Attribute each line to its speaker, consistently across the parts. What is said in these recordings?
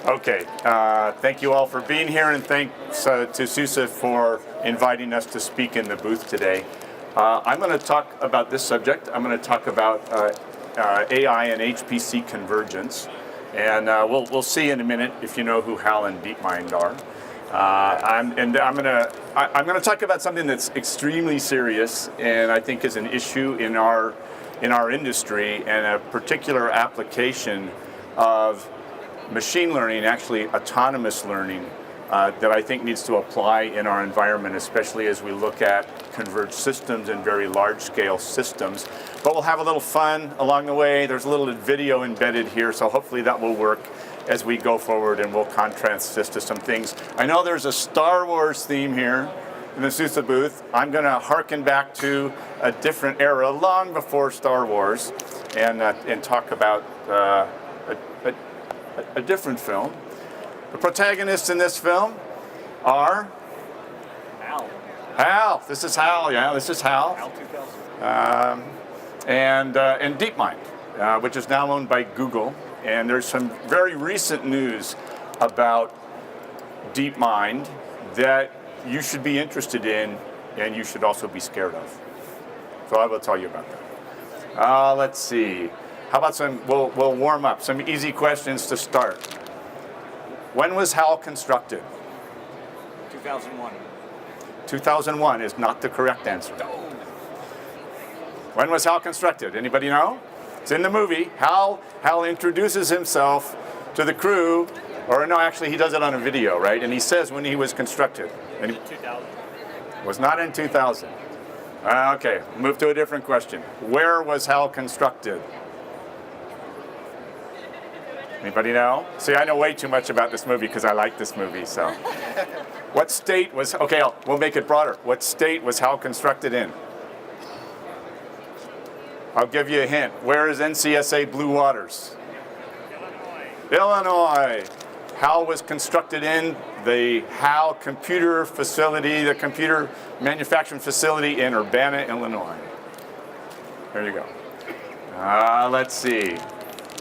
Speaker 1: Okay, thank you all for being here, and thanks to SUSE for inviting us to speak in the booth today. I'm going to talk about this subject. I'm going to talk about AI and HPC convergence, and we'll see in a minute if you know who HAL and DeepMind are. I'm going to talk about something that's extremely serious, and I think is an issue in our industry, and a particular application of machine learning, actually autonomous learning, that I think needs to apply in our environment, especially as we look at converged systems and very large-scale systems. But we'll have a little fun along the way. There's a little video embedded here, so hopefully that will work as we go forward, and we'll contrast this to some things. I know there's a Star Wars theme here in the SUSE booth. I'm going to harken back to a different era, long before Star Wars, and talk about a different film. The protagonists in this film are
Speaker 2: HAL.
Speaker 1: HAL. This is HAL. Yeah, this is HAL.
Speaker 2: HAL 2000.
Speaker 1: And DeepMind, which is now owned by Google. And there's some very recent news about DeepMind that you should be interested in, and you should also be scared of. So I will tell you about that. Let's see. How about we'll warm up, some easy questions to start. When was HAL constructed?
Speaker 2: 2001.
Speaker 1: 2001 is not the correct answer. When was HAL constructed? Anybody know? It's in the movie. HAL introduces himself to the crew, or no, actually he does it on a video, right? And he says when he was constructed. And
Speaker 2: Was it 2000?
Speaker 1: Was not in 2000. Okay, move to a different question. Where was HAL constructed? Anybody know? See, I know way too much about this movie because I like this movie, so. What state was, okay, we'll make it broader. What state was HAL constructed in? I'll give you a hint. Where is NCSA Blue Waters? Illinois. HAL was constructed in the HAL computer facility, the computer manufacturing facility in Urbana, Illinois. There you go. Let's see.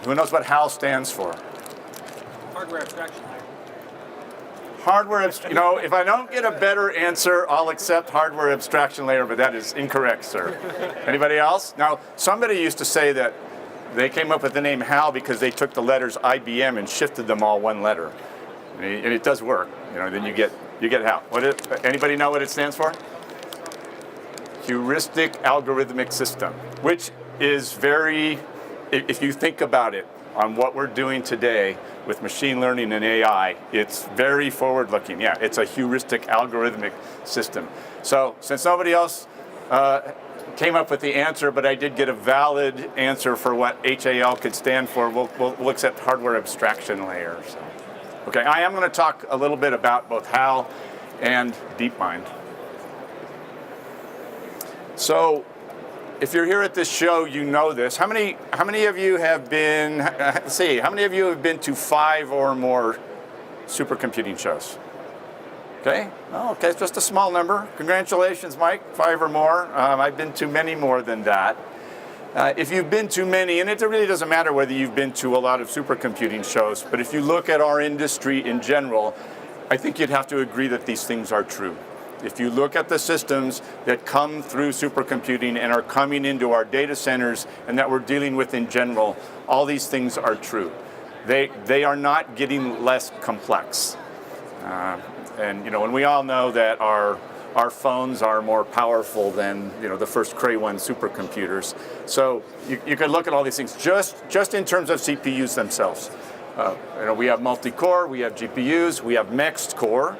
Speaker 1: Who knows what HAL stands for?
Speaker 2: Hardware abstraction layer.
Speaker 1: Hardware, you know, if I don't get a better answer, I'll accept hardware abstraction layer, but that is incorrect, sir. Anybody else? Now, somebody used to say that they came up with the name HAL because they took the letters IBM and shifted them all one letter. And it does work. You know, then you get HAL. Anybody know what it stands for? Heuristic Algorithmic System, which is very, if you think about it, on what we're doing today with machine learning and AI, it's very forward-looking. Yeah, it's a heuristic algorithmic system. So since nobody else came up with the answer, but I did get a valid answer for what HAL could stand for, we'll accept hardware abstraction layer. So. Okay, I am going to talk a little bit about both HAL and DeepMind. So, if you're here at this show, you know this. How many of you have been? How many of you have been to 5 or more supercomputing shows? Okay. Oh, okay, it's just a small number. Congratulations, Mike. 5 or more. I've been to many more than that. If you've been to many, and it really doesn't matter whether you've been to a lot of supercomputing shows, but if you look at our industry in general, I think you'd have to agree that these things are true. If you look at the systems that come through supercomputing and are coming into our data centers and that we're dealing with in general, all these things are true. They are not getting less complex. And you know, and we all know that our phones are more powerful than the first Cray 1 supercomputers. So you could look at all these things just in terms of CPUs themselves. We have multi-core, we have GPUs, we have mixed core.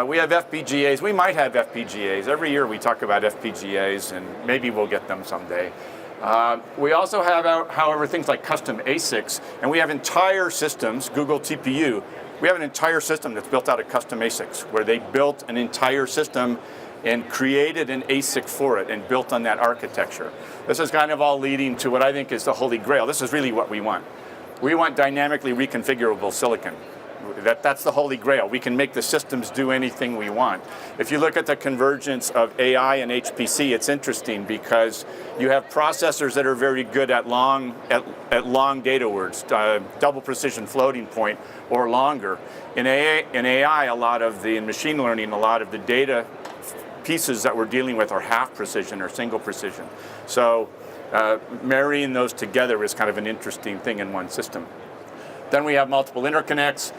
Speaker 1: We have FPGAs. We might have FPGAs. Every year we talk about FPGAs, and maybe we'll get them someday. We also have, however, things like custom ASICs, and we have entire systems, Google TPU. We have an entire system that's built out of custom ASICs, where they built an entire system and created an ASIC for it and built on that architecture. This is kind of all leading to what I think is the holy grail. This is really what we want. We want dynamically reconfigurable silicon. That's the holy grail. We can make the systems do anything we want. If you look at the convergence of AI and HPC, it's interesting because you have processors that are very good at long data words, double precision floating point or longer. In AI, a lot of in machine learning, a lot of the data pieces that we're dealing with are half precision or single precision. So marrying those together is kind of an interesting thing in one system. Then we have multiple interconnects,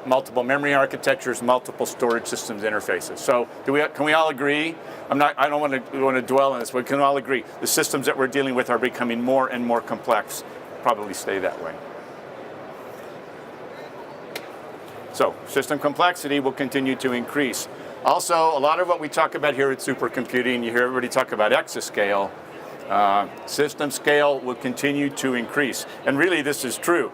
Speaker 1: multiple memory architectures, multiple storage systems interfaces. So can we all agree? I don't want to dwell on this, but can we all agree the systems that we're dealing with are becoming more and more complex, probably stay that way. So system complexity will continue to increase. Also, a lot of what we talk about here at supercomputing, you hear everybody talk about exascale. System scale will continue to increase. And really this is true.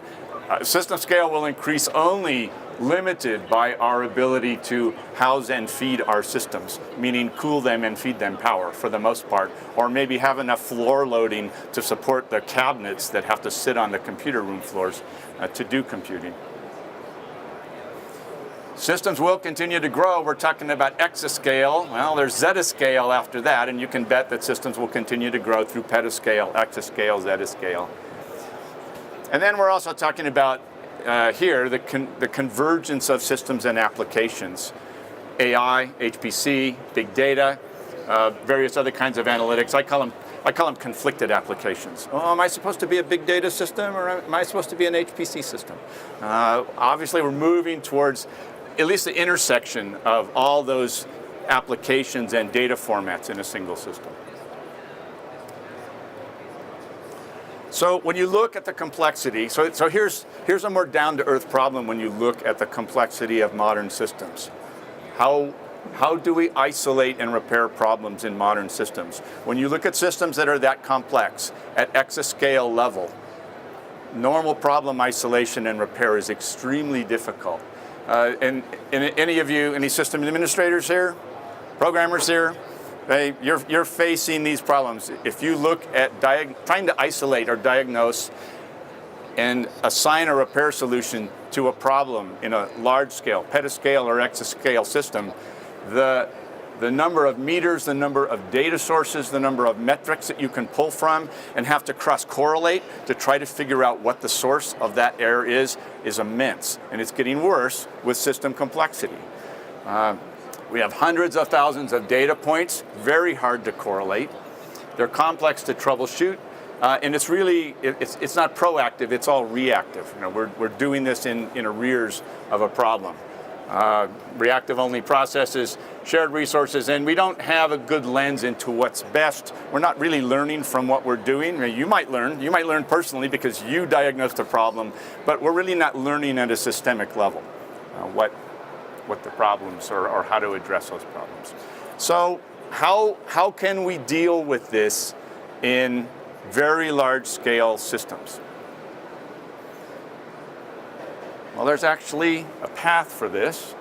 Speaker 1: System scale will increase only limited by our ability to house and feed our systems, meaning cool them and feed them power for the most part, or maybe have enough floor loading to support the cabinets that have to sit on the computer room floors to do computing. Systems will continue to grow. We're talking about exascale. Well, there's zetascale after that, and you can bet that systems will continue to grow through petascale, exascale, zetascale. And then we're also talking about here the convergence of systems and applications. AI, HPC, big data, various other kinds of analytics. I call them conflicted applications. Oh, am I supposed to be a big data system or am I supposed to be an HPC system? Obviously, we're moving towards at least the intersection of all those applications and data formats in a single system. So when you look at the complexity, so here's a more down-to-earth problem when you look at the complexity of modern systems. How do we isolate and repair problems in modern systems? When you look at systems that are that complex, at exascale level, normal problem isolation and repair is extremely difficult. And any system administrators here, programmers here, you're facing these problems. If you look at trying to isolate or diagnose and assign a repair solution to a problem in a large scale, petascale or exascale system, the number of meters, the number of data sources, the number of metrics that you can pull from and have to cross-correlate to try to figure out what the source of that error is immense. And it's getting worse with system complexity. We have hundreds of thousands of data points, very hard to correlate. They're complex to troubleshoot, and it's really, it's not proactive, it's all reactive. You know, we're doing this in arrears of a problem. Reactive-only processes, shared resources, and we don't have a good lens into what's best. We're not really learning from what we're doing. You might learn personally because you diagnosed a problem, but we're really not learning at a systemic level what the problems are or how to address those problems. So how can we deal with this in very large scale systems? Well, there's actually a path for this.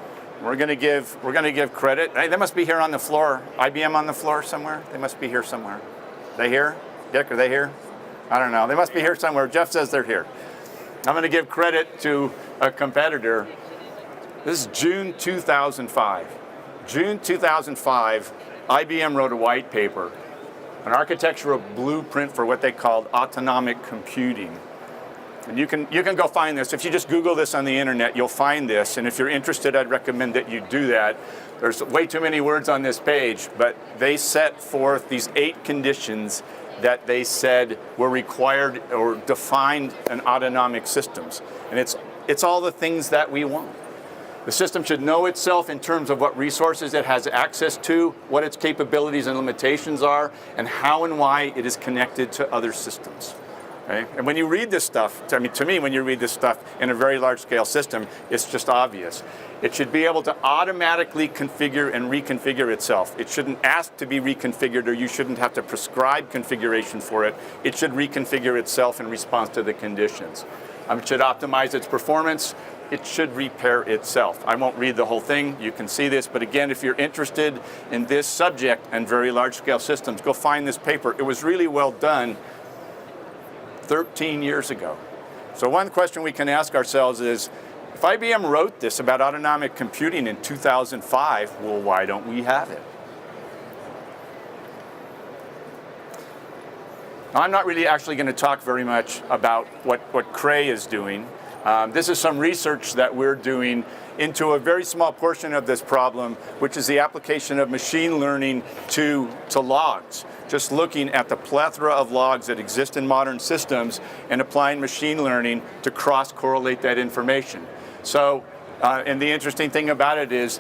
Speaker 1: We're going to give credit. Hey, they must be here on the floor. IBM on the floor somewhere? They must be here somewhere. They here? Dick, are they here? I don't know. They must be here somewhere. Jeff says they're here. I'm going to give credit to a competitor. This is June 2005. June 2005, IBM wrote a white paper, an architectural blueprint for what they called autonomic computing. And you can go find this. If you just Google this on the internet, you'll find this. And if you're interested, I'd recommend that you do that. There's way too many words on this page, but they set forth these 8 conditions that they said were required or defined in autonomic systems. And it's all the things that we want. The system should know itself in terms of what resources it has access to, what its capabilities and limitations are, and how and why it is connected to other systems. Okay? And when you read this stuff, to me, when you read this stuff in a very large-scale system, it's just obvious. It should be able to automatically configure and reconfigure itself. It shouldn't ask to be reconfigured, or you shouldn't have to prescribe configuration for it. It should reconfigure itself in response to the conditions. It should optimize its performance. It should repair itself. I won't read the whole thing. You can see this. But again, if you're interested in this subject and very large-scale systems, go find this paper. It was really well done 13 years ago. So one question we can ask ourselves is, If IBM wrote this about autonomic computing in 2005, well, why don't we have it? Now, I'm not really actually going to talk very much about what Cray is doing. This is some research that we're doing into a very small portion of this problem, which is the application of machine learning to logs. Just looking at the plethora of logs that exist in modern systems and applying machine learning to cross-correlate that information. So, and the interesting thing about it is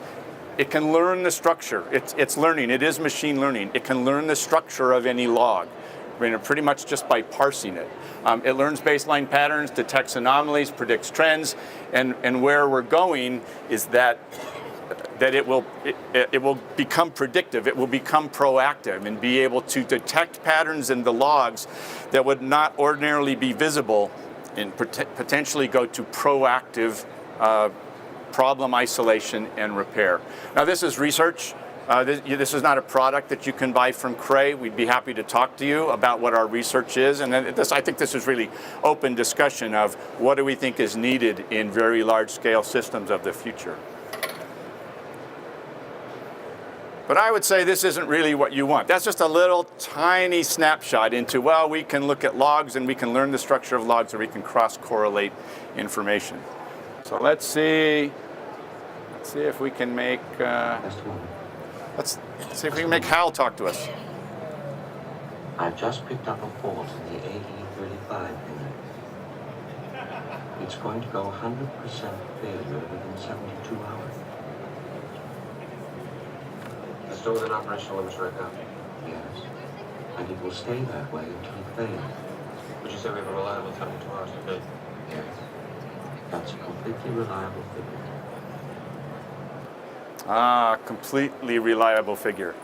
Speaker 1: it can learn the structure. It's learning. It is machine learning. It can learn the structure of any log. I mean, pretty much just by parsing it. It learns baseline patterns, detects anomalies, predicts trends, and where we're going is that it will become predictive, it will become proactive and be able to detect patterns in the logs that would not ordinarily be visible and potentially go to proactive problem isolation and repair. Now, this is research. This is not a product that you can buy from Cray. We'd be happy to talk to you about what our research is. And I think this is really open discussion of what do we think is needed in very large-scale systems of the future. But I would say this isn't really what you want. That's just a little tiny snapshot into, well, we can look at logs and we can learn the structure of logs, or we can cross-correlate information. So let's see if we can make let's see if we can make HAL talk to us.
Speaker 3: I've just picked up a fault in the AE35 unit. It's going to go 100% failure within 72 hours.
Speaker 4: It's still within operational limits right now.
Speaker 3: Yes. And it will stay that way until it fails.
Speaker 4: Would you say we have a reliable 72 hours to fail?
Speaker 3: Yes. That's a completely reliable figure.
Speaker 1: Completely reliable figure.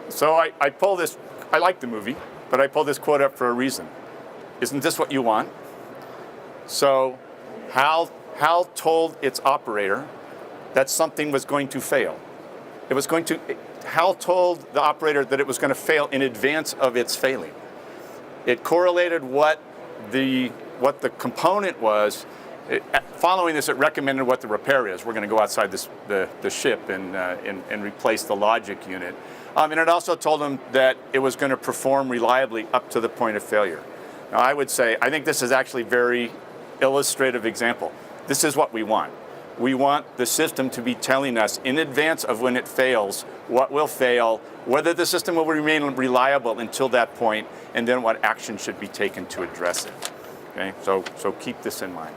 Speaker 1: So I pull this, I like the movie, but I pull this quote up for a reason. Isn't this what you want? So HAL told its operator that something was going to fail. HAL told the operator that it was going to fail in advance of its failing. It correlated what the component was. Following this, it recommended what the repair is. We're going to go outside the ship and replace the logic unit. And it also told them that it was going to perform reliably up to the point of failure. Now, I would say, I think this is actually a very illustrative example. This is what we want. We want the system to be telling us in advance of when it fails, what will fail, whether the system will remain reliable until that point, and then what action should be taken to address it. Okay, so keep this in mind.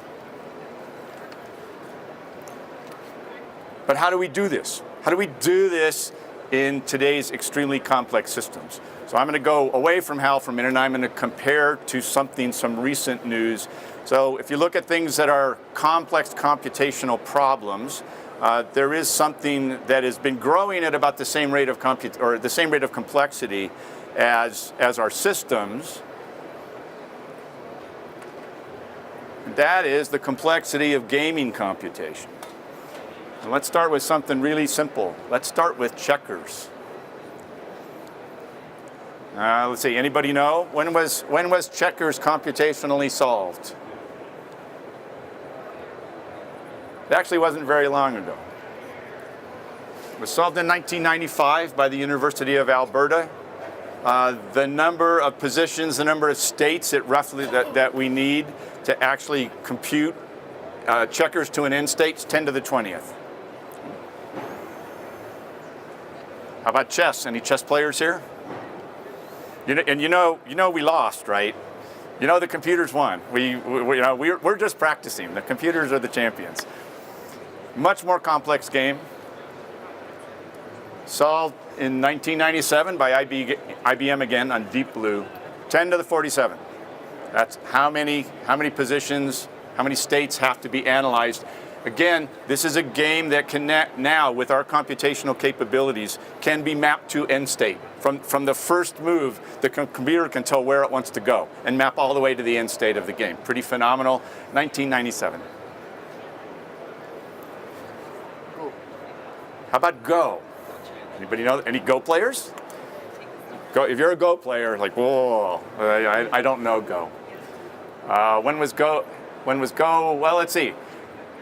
Speaker 1: But how do we do this? How do we do this in today's extremely complex systems? So I'm going to go away from HAL for a minute, and I'm going to compare to some recent news. So if you look at things that are complex computational problems, there is something that has been growing at about the same rate of complexity as our systems. And that is the complexity of gaming computation. And let's start with something really simple. Let's start with checkers. Let's see, anybody know? When was checkers computationally solved? It actually wasn't very long ago. It was solved in 1995 by the University of Alberta. The number of positions, the number of states that we need to actually compute checkers to an end state is 10 to the 20th. How about chess? Any chess players here? You know we lost, right? You know the computers won. We're just practicing. The computers are the champions. Much more complex game. Solved in 1997 by IBM again on Deep Blue. 10 to the 47. That's how many positions, how many states have to be analyzed. Again, this is a game that can now, with our computational capabilities, can be mapped to end state. From the first move, the computer can tell where it wants to go and map all the way to the end state of the game. Pretty phenomenal. 1997. How about Go? Anybody know? Any Go players? Go. If you're a Go player, like, whoa, I don't know Go. When was Go? Well, let's see.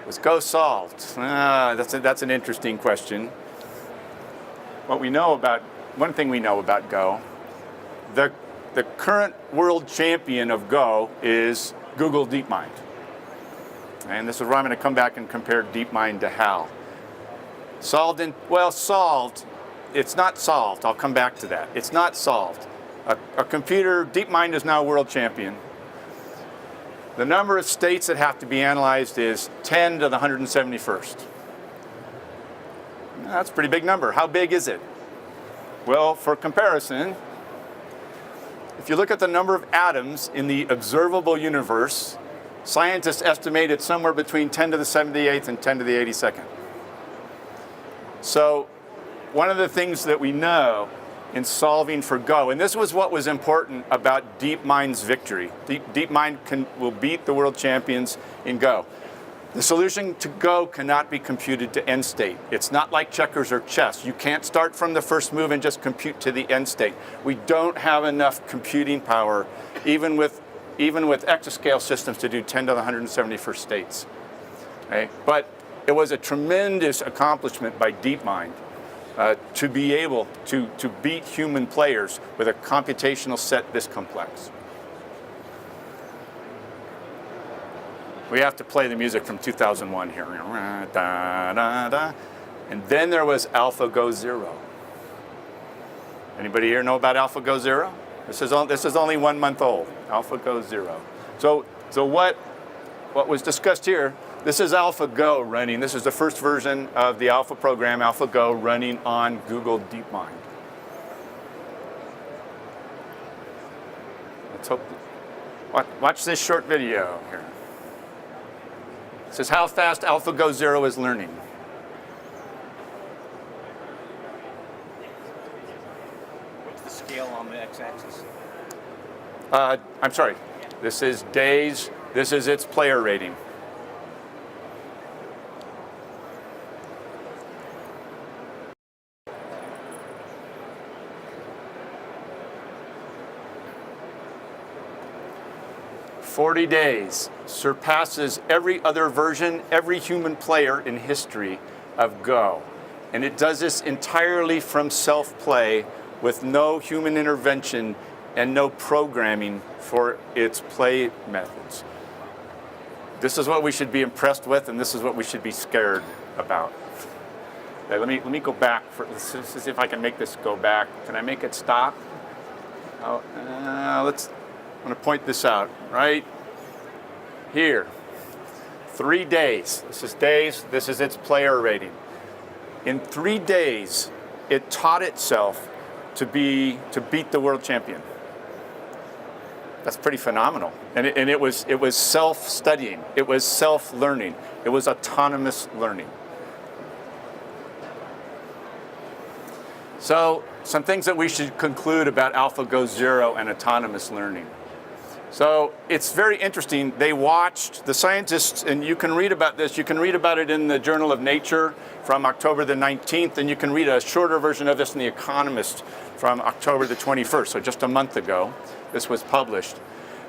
Speaker 1: Was Go solved? That's an interesting question. What we know about, one thing we know about Go, the current world champion of Go is Google DeepMind. And this is where I'm going to come back and compare DeepMind to HAL. Solved, it's not solved. I'll come back to that. It's not solved. A computer, DeepMind is now world champion. The number of states that have to be analyzed is 10 to the 171st. That's a pretty big number. How big is it? Well, for comparison, if you look at the number of atoms in the observable universe, scientists estimate it somewhere between 10 to the 78th and 10 to the 82nd. So one of the things that we know in solving for Go, and this was what was important about DeepMind's victory. DeepMind will beat the world champions in Go. The solution to Go cannot be computed to end state. It's not like checkers or chess. You can't start from the first move and just compute to the end state. We don't have enough computing power, even with exascale systems, to do 10 to the 171st states. Okay? But it was a tremendous accomplishment by DeepMind to be able to beat human players with a computational set this complex. We have to play the music from 2001 here. Da, da, da. And then there was AlphaGo Zero. Anybody here know about AlphaGo Zero? This is only 1 month old. AlphaGo Zero. So what was discussed here? This is AlphaGo running. This is the first version of the Alpha program, AlphaGo, running on Google DeepMind. Let's hope. Watch this short video here. This is how fast AlphaGo Zero is learning.
Speaker 2: What's the scale on the x-axis?
Speaker 1: I'm sorry. This is days. This is its player rating. "40 days surpasses every other version, every human player in history of Go. And it does this entirely from self-play with no human intervention and no programming for its play methods." This is what we should be impressed with, and this is what we should be scared about. Okay, let me go back. Let's see if I can make this go back. Can I make it stop? I'm going to point this out right here. 3 days. This is days. This is its player rating. In 3 days, it taught itself to beat the world champion. That's pretty phenomenal. And it was self-studying. It was self-learning. It was autonomous learning. So some things that we should conclude about AlphaGo Zero and autonomous learning. So it's very interesting. They watched, the scientists, and you can read about this, you can read about it in the Journal of Nature from October the 19th, and you can read a shorter version of this in The Economist from October the 21st, so just a month ago, this was published.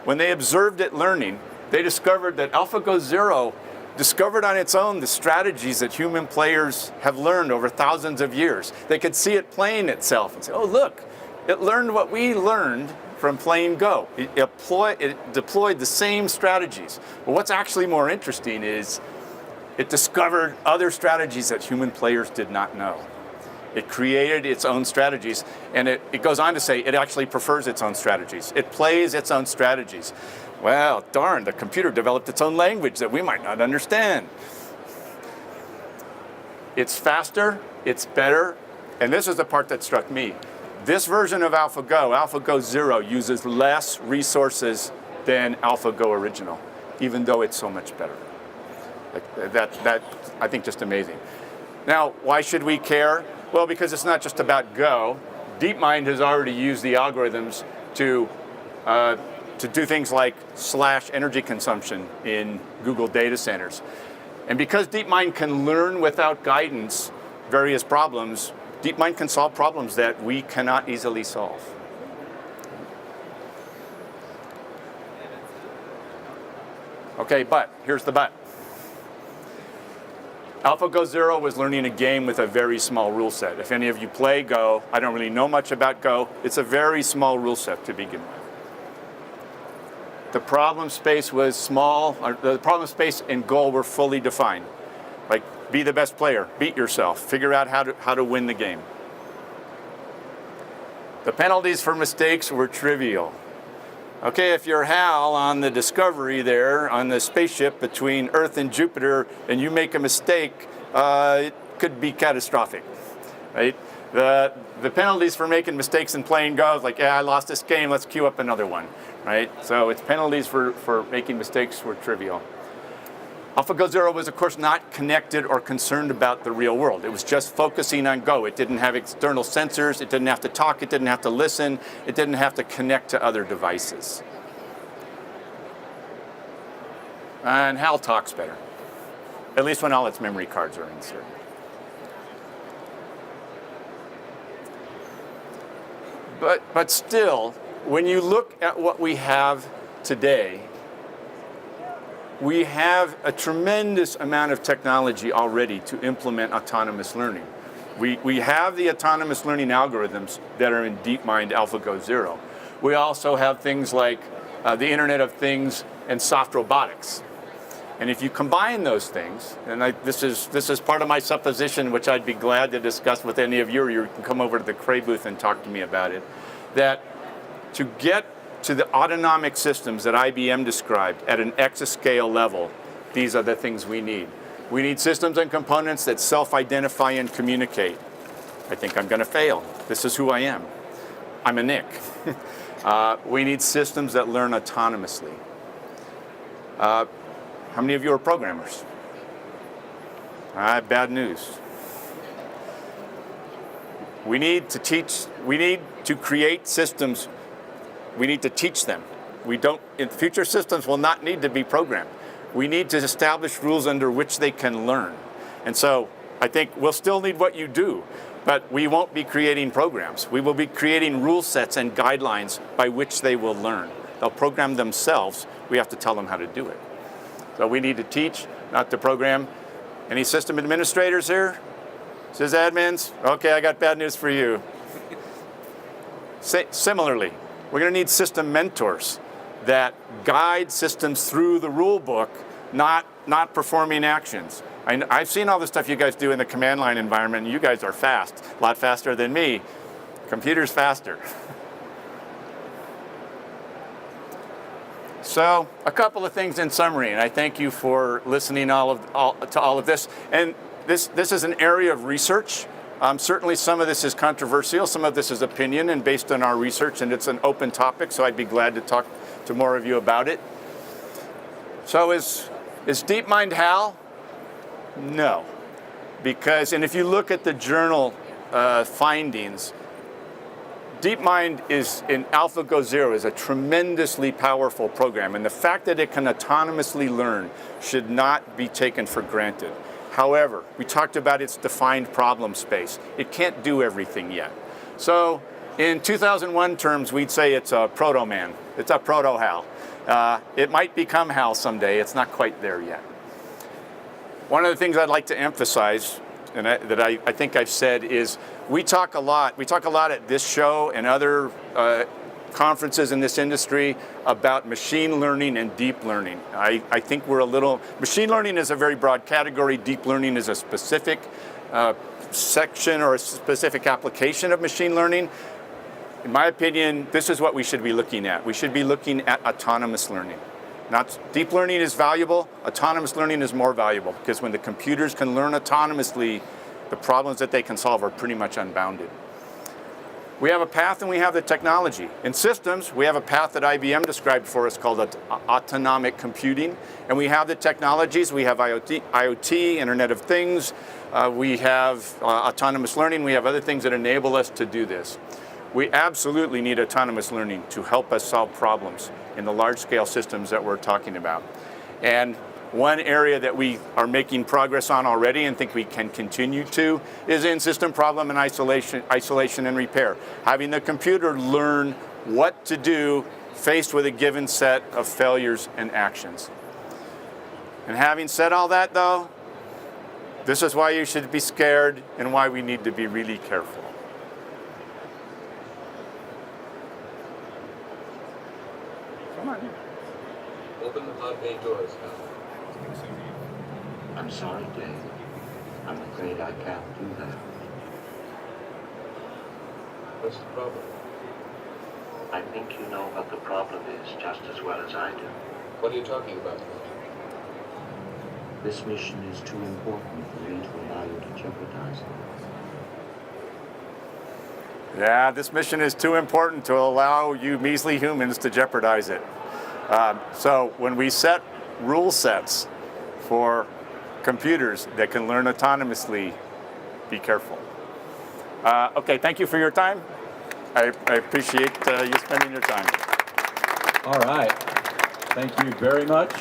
Speaker 1: When they observed it learning, they discovered that AlphaGo Zero discovered on its own the strategies that human players have learned over thousands of years. They could see it playing itself and say, oh, look, it learned what we learned from playing Go. It deployed the same strategies. But what's actually more interesting is it discovered other strategies that human players did not know. It created its own strategies, and it goes on to say it actually prefers its own strategies. It plays its own strategies. Well, darn, the computer developed its own language that we might not understand. It's faster, it's better, and this is the part that struck me. This version of AlphaGo, AlphaGo Zero, uses less resources than AlphaGo Original, even though it's so much better. That I think, just amazing. Now, why should we care? Well, because it's not just about Go. DeepMind has already used the algorithms to do things like slash energy consumption in Google data centers. And because DeepMind can learn without guidance various problems, DeepMind can solve problems that we cannot easily solve. Okay, but here's the but. AlphaGo Zero was learning a game with a very small rule set. If any of you play Go, I don't really know much about Go. It's a very small rule set to begin with. The problem space was small. The problem space and goal were fully defined. Like, be the best player, beat yourself, figure out how to win the game. The penalties for mistakes were trivial. Okay, if you're HAL on the Discovery there, on the spaceship between Earth and Jupiter, and you make a mistake, it could be catastrophic, right? The penalties for making mistakes in playing Go is like, yeah, I lost this game, let's queue up another one, right? So its penalties for making mistakes were trivial. AlphaGo Zero was, of course, not connected or concerned about the real world. It was just focusing on Go. It didn't have external sensors. It didn't have to talk. It didn't have to listen. It didn't have to connect to other devices. And HAL talks better, at least when all its memory cards are inserted. But still, when you look at what we have today, we have a tremendous amount of technology already to implement autonomous learning. We have the autonomous learning algorithms that are in DeepMind AlphaGo Zero. We also have things like the Internet of Things and soft robotics. And if you combine those things, and this is part of my supposition, which I'd be glad to discuss with any of you, or you can come over to the Cray booth and talk to me about it, that to get to the autonomic systems that IBM described at an exascale level, these are the things we need. We need systems and components that self-identify and communicate. I think I'm going to fail. This is who I am. I'm a Nick. We need systems that learn autonomously. How many of you are programmers? Bad news. We need to create systems. We need to teach them. Future systems will not need to be programmed. We need to establish rules under which they can learn. And so I think we'll still need what you do, but we won't be creating programs. We will be creating rule sets and guidelines by which they will learn. They'll program themselves. We have to tell them how to do it. So we need to teach, not to program. Any system administrators here? Sysadmins? Okay, I got bad news for you. Similarly, we're going to need system mentors that guide systems through the rule book, not performing actions. I've seen all the stuff you guys do in the command line environment. You guys are fast, a lot faster than me. Computer's faster. So a couple of things in summary, and I thank you for listening to all of this. And this is an area of research. Certainly some of this is controversial, some of this is opinion and based on our research, and it's an open topic, so I'd be glad to talk to more of you about it. So is DeepMind HAL? No. And if you look at the journal findings, DeepMind in AlphaGo Zero is a tremendously powerful program, and the fact that it can autonomously learn should not be taken for granted. However, we talked about its defined problem space. It can't do everything yet. So in 2001 terms, we'd say it's a proto-man. It's a proto-HAL. It might become HAL someday. It's not quite there yet. One of the things I'd like to emphasize, and that I think I've said, is we talk a lot at this show and other conferences in this industry about machine learning and deep learning. I think machine learning is a very broad category. Deep learning is a specific section or a specific application of machine learning. In my opinion, this is what we should be looking at. We should be looking at autonomous learning. Deep learning is valuable, autonomous learning is more valuable, because when the computers can learn autonomously, the problems that they can solve are pretty much unbounded. We have a path and we have the technology. In systems, we have a path that IBM described for us called autonomic computing, and we have the technologies. We have IoT, Internet of Things, we have autonomous learning, we have other things that enable us to do this. We absolutely need autonomous learning to help us solve problems in the large-scale systems that we're talking about. And one area that we are making progress on already and think we can continue to is in system problem and isolation and repair. Having the computer learn what to do faced with a given set of failures and actions. And having said all that, though, This is why you should be scared and why we need to be really careful. Come on.
Speaker 4: Open the pod bay doors, Hal.
Speaker 3: I'm sorry, Dave. I'm afraid I can't do that.
Speaker 4: What's the problem?
Speaker 3: I think you know what the problem is just as well as I do.
Speaker 4: What are you talking about?
Speaker 3: This mission is too important for me to allow you to jeopardize it.
Speaker 1: Yeah, this mission is too important to allow you measly humans to jeopardize it. So when we set rule sets for computers that can learn autonomously, be careful. Okay, thank you for your time. I appreciate you spending your time.
Speaker 5: All right. Thank you very much.